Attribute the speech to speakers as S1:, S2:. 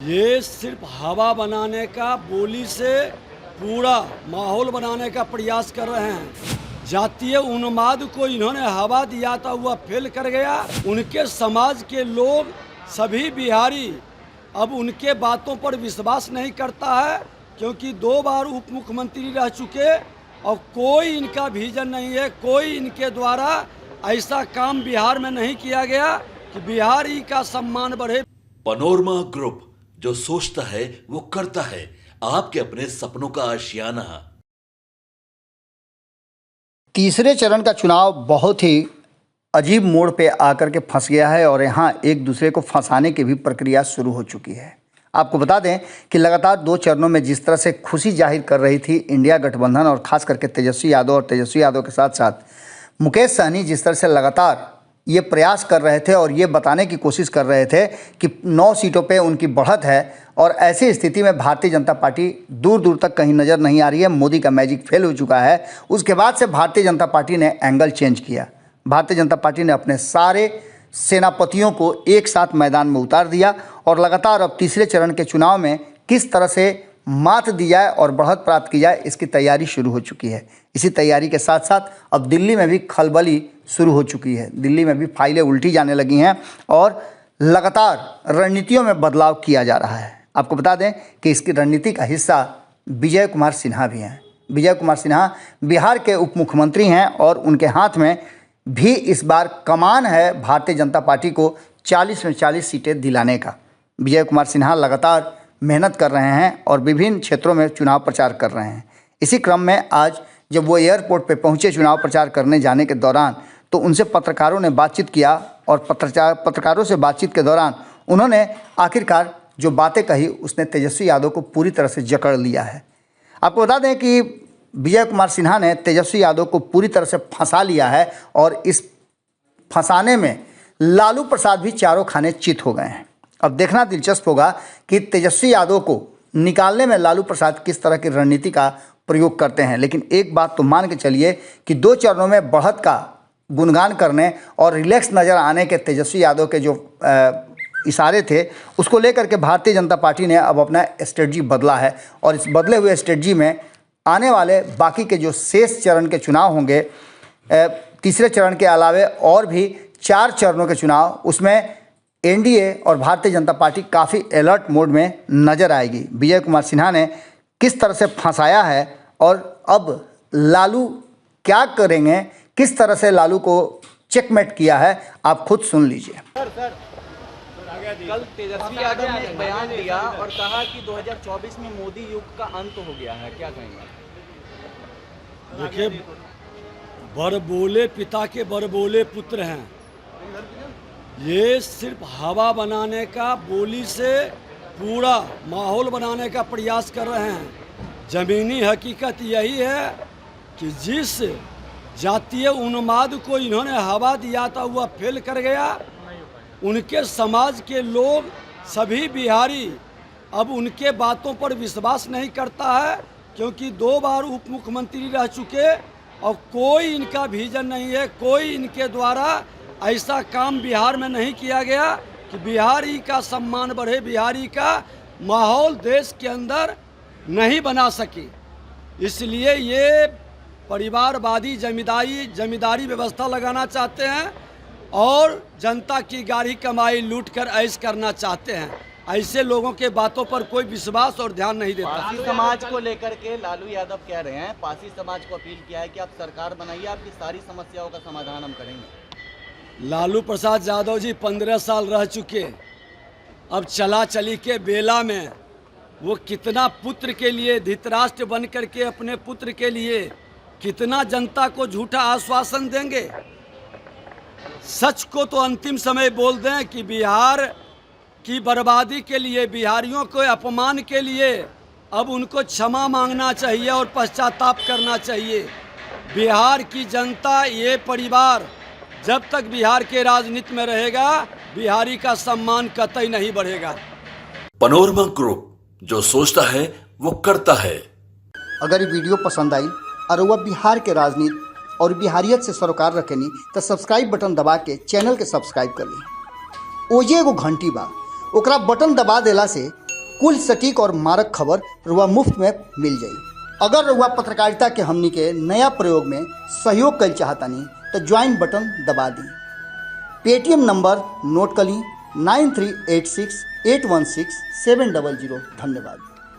S1: ये सिर्फ हवा बनाने का, बोली से पूरा माहौल बनाने का प्रयास कर रहे हैं। जातीय उन्माद को इन्होंने हवा दिया था, वह फेल कर गया। उनके समाज के लोग सभी बिहारी अब उनके बातों पर विश्वास नहीं करता है, क्योंकि 2 बार उप मुख्यमंत्री रह चुके और कोई इनका विजन नहीं है। कोई इनके द्वारा ऐसा काम बिहार में नहीं किया गया कि बिहारी का सम्मान बढ़े।
S2: पनोरमा ग्रुप, जो सोचता है वो करता है। आपके अपने सपनों का आशियाना।
S3: तीसरे चरण का चुनाव बहुत ही अजीब मोड़ पे आकर के फंस गया है और यहाँ एक दूसरे को फंसाने की भी प्रक्रिया शुरू हो चुकी है। आपको बता दें कि लगातार 2 चरणों में जिस तरह से खुशी जाहिर कर रही थी इंडिया गठबंधन और खास करके तेजस्वी यादव, और तेजस्वी यादव के साथ साथ मुकेश सहनी जिस तरह से लगातार ये प्रयास कर रहे थे और ये बताने की कोशिश कर रहे थे कि 9 सीटों पे उनकी बढ़त है, और ऐसी स्थिति में भारतीय जनता पार्टी दूर दूर तक कहीं नज़र नहीं आ रही है। मोदी का मैजिक फेल हो चुका है। उसके बाद से भारतीय जनता पार्टी ने एंगल चेंज किया। भारतीय जनता पार्टी ने अपने सारे सेनापतियों को एक साथ मैदान में उतार दिया और लगातार अब तीसरे चरण के चुनाव में किस तरह से मात दी जाए और बढ़त प्राप्त की जाए, इसकी तैयारी शुरू हो चुकी है। इसी तैयारी के साथ साथ अब दिल्ली में भी खलबली शुरू हो चुकी है। दिल्ली में भी फाइलें उल्टी जाने लगी हैं और लगातार रणनीतियों में बदलाव किया जा रहा है। आपको बता दें कि इसकी रणनीति का हिस्सा विजय कुमार सिन्हा भी हैं। विजय कुमार सिन्हा बिहार के उप मुख्यमंत्री हैं और उनके हाथ में भी इस बार कमान है भारतीय जनता पार्टी को 40 में 40 सीटें दिलाने का। विजय कुमार सिन्हा लगातार मेहनत कर रहे हैं और विभिन्न क्षेत्रों में चुनाव प्रचार कर रहे हैं। इसी क्रम में आज जब वो एयरपोर्ट पे पहुंचे चुनाव प्रचार करने जाने के दौरान, तो उनसे पत्रकारों ने बातचीत किया और पत्रकारों से बातचीत के दौरान उन्होंने आखिरकार जो बातें कही उसने तेजस्वी यादव को पूरी तरह से जकड़ लिया है। आपको बता दें कि विजय कुमार सिन्हा ने तेजस्वी यादव को पूरी तरह से फंसा लिया है और इस फंसाने में लालू प्रसाद भी चारों खाने चित हो गए हैं। अब देखना दिलचस्प होगा कि तेजस्वी यादव को निकालने में लालू प्रसाद किस तरह की रणनीति का प्रयोग करते हैं। लेकिन एक बात तो मान के चलिए कि 2 चरणों में बढ़त का गुणगान करने और रिलैक्स नज़र आने के तेजस्वी यादव के जो इशारे थे, उसको लेकर के भारतीय जनता पार्टी ने अब अपना स्ट्रेटजी बदला है और इस बदले हुए स्ट्रेटजी में आने वाले बाकी के जो शेष चरण के चुनाव होंगे, तीसरे चरण के अलावे और भी 4 चरणों के चुनाव, उसमें एनडीए और भारतीय जनता पार्टी काफ़ी अलर्ट मोड में नज़र आएगी। विजय कुमार सिन्हा ने किस तरह से फंसाया है और अब लालू क्या करेंगे, किस तरह से लालू को चेकमेट किया है, आप खुद सुन लीजिए।
S4: कल तेजस्वी यादव ने एक बयान दिया और कहा कि 2024 में मोदी युग का अंत हो गया है, क्या कहेंगे?
S1: देखिए, बड़बोले पिता के बड़बोले पुत्र हैं। ये सिर्फ हवा बनाने का, बोली से पूरा माहौल बनाने का प्रयास कर रहे हैं। ज़मीनी हकीकत यही है कि जिस जातीय उन्माद को इन्होंने हवा दिया था, वह फेल कर गया। उनके समाज के लोग सभी बिहारी अब उनके बातों पर विश्वास नहीं करता है, क्योंकि 2 बार उप मुख्यमंत्री रह चुके और कोई इनका विजन नहीं है। कोई इनके द्वारा ऐसा काम बिहार में नहीं किया गया कि बिहारी का सम्मान बढ़े, बिहारी का माहौल देश के अंदर नहीं बना सके। इसलिए ये परिवारवादी जमींदारी व्यवस्था लगाना चाहते हैं और जनता की गाढ़ी कमाई लूट कर ऐश करना चाहते हैं। ऐसे लोगों के बातों पर कोई विश्वास और ध्यान नहीं देता।
S4: पासी समाज को लेकर के लालू यादव कह रहे हैं, पासी समाज को अपील किया है कि आप सरकार बनाइए, आपकी सारी समस्याओं का समाधान हम करेंगे।
S1: लालू प्रसाद यादव जी 15 साल रह चुके। अब चला चली के बेला में वो कितना पुत्र के लिए धृतराष्ट्र बन करके अपने पुत्र के लिए कितना जनता को झूठा आश्वासन देंगे। सच को तो अंतिम समय बोल दें कि बिहार की बर्बादी के लिए, बिहारियों के अपमान के लिए अब उनको क्षमा मांगना चाहिए और पश्चाताप करना चाहिए। बिहार की जनता, ये परिवार जब तक बिहार के राजनीति में रहेगा, बिहारी का सम्मान कतई नहीं बढ़ेगा।
S2: पनोरमा ग्रुप, जो सोचता है वो करता है।
S3: अगर ये वीडियो पसंद आई और वह बिहार के राजनीति और बिहारियत से सरोकार रखेनी तो सब्सक्राइब बटन दबा के चैनल के सब्सक्राइब कर ली। ओजे एगो घंटी बा, ओकरा बटन दबा देला से कुल सटीक और मारक खबर रुआ मुफ्त में मिल जाई। अगर रुआ पत्रकारिता के हमनी के नया प्रयोग में सहयोग कर चाहतानी तो ज्वाइन बटन दबा दी। पेटीएम नंबर नोट कर ली 9386816700। धन्यवाद।